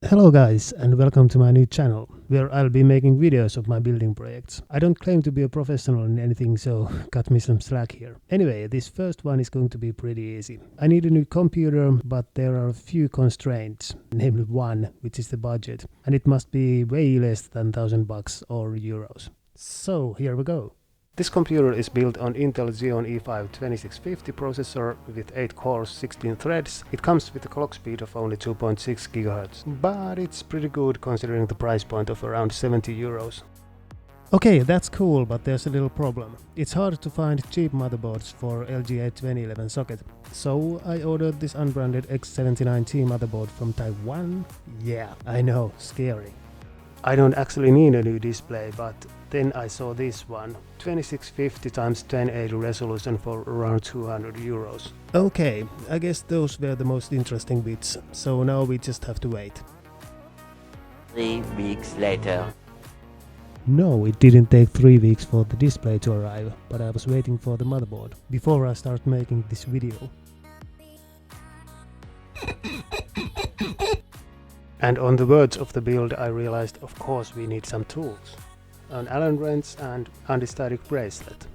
Hello guys, and welcome to my new channel, where I'll be making videos of my building projects. I don't claim to be a professional in anything, so cut me some slack here. Anyway, this first one is going to be pretty easy. I need a new computer, but there are a few constraints, namely one, which is the budget, and it must be way less than $1,000 or euros. So here we go. This computer is built on Intel Xeon E5 2650 processor with 8 cores, 16 threads. It comes with a clock speed of only 2.6 GHz, but it's pretty good considering the price point of around 70 euros. Okay, that's cool, but there's a little problem. It's hard to find cheap motherboards for LGA2011 socket, so I ordered this unbranded X79T motherboard from Taiwan. Yeah, I know, scary. I don't actually need a new display, but then I saw this one, 2650x1080 resolution for around 200 euros. Okay, I guess those were the most interesting bits, so now we just have to wait. 3 weeks later. No, it didn't take 3 weeks for the display to arrive, but I was waiting for the motherboard before I start making this video. And on the words of the build, I realized of course we need some tools. An Allen wrench and anti-static bracelet.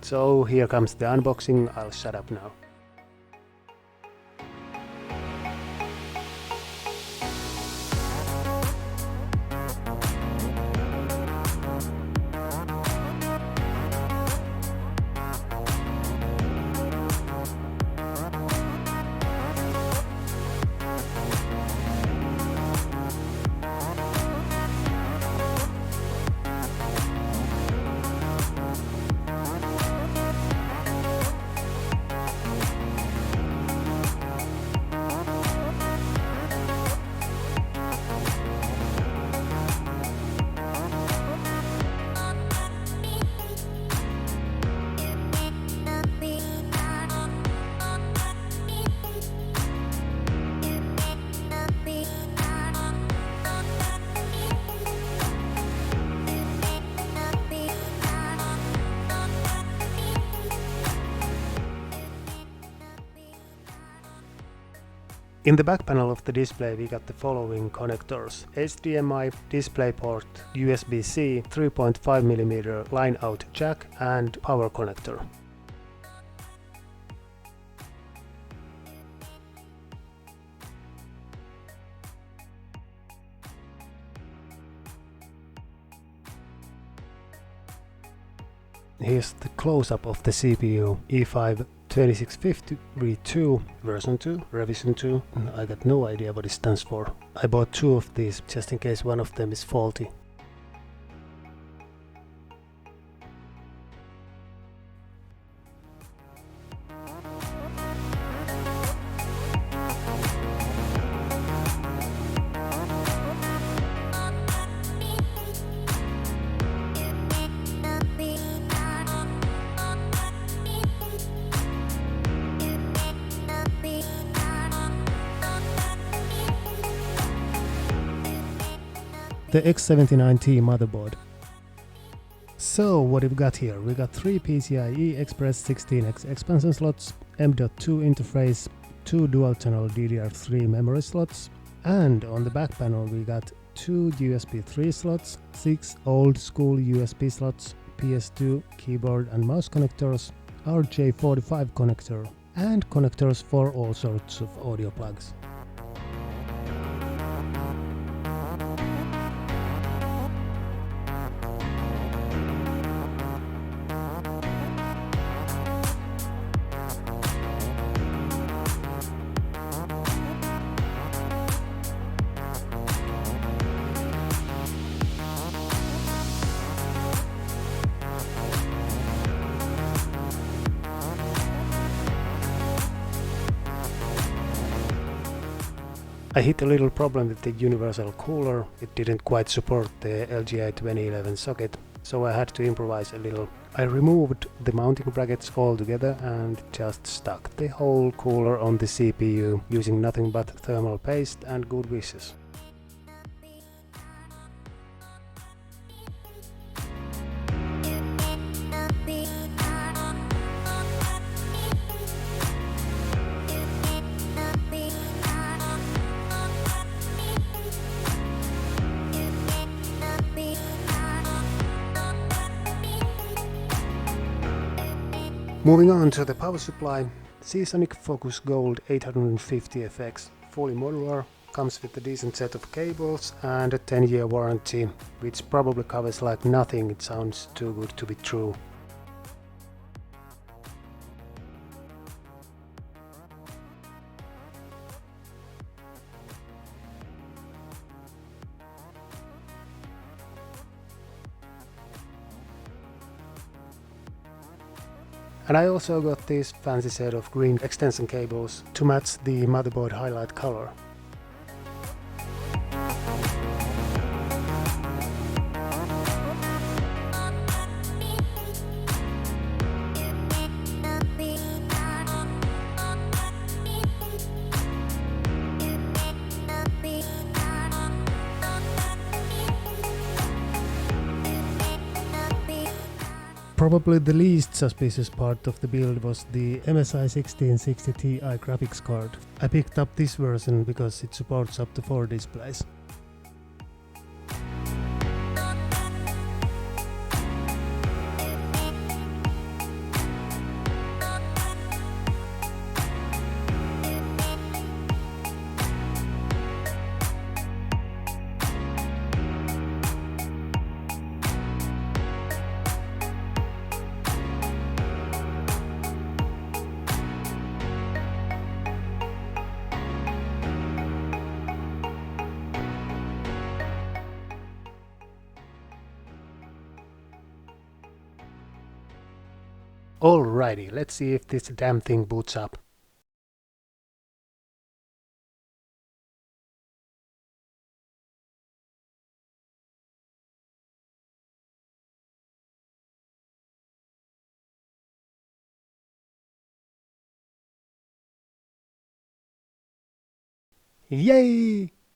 So here comes the unboxing. I'll shut up now. In the back panel of the display we got the following connectors: HDMI, DisplayPort, USB-C, 3.5mm line-out jack and power connector. Here's the close-up of the CPU, E5 2650 V2 version 2, revision 2. I got no idea what it stands for. I bought 2 of these just in case one of them is faulty. The X79T motherboard. So what have we got here? We got 3 PCIe Express 16X expansion slots, M.2 interface, 2 dual-channel DDR3 memory slots, and on the back panel we got 2 USB 3 slots, 6 old-school USB slots, PS2 keyboard and mouse connectors, RJ45 connector, and connectors for all sorts of audio plugs. I hit a little problem with the universal cooler. It didn't quite support the LGA2011 socket, so I had to improvise a little. I removed the mounting brackets altogether and just stuck the whole cooler on the CPU using nothing but thermal paste and good wishes. Moving on to the power supply, Seasonic Focus Gold 850FX, fully modular, comes with a decent set of cables and a 10-year warranty, which probably covers like nothing. It sounds too good to be true. And I also got this fancy set of green extension cables to match the motherboard highlight color. Probably the least suspicious part of the build was the MSI 1660 Ti graphics card. I picked up this version because it supports up to 4 displays. Alrighty, let's see if this damn thing boots up. Yay!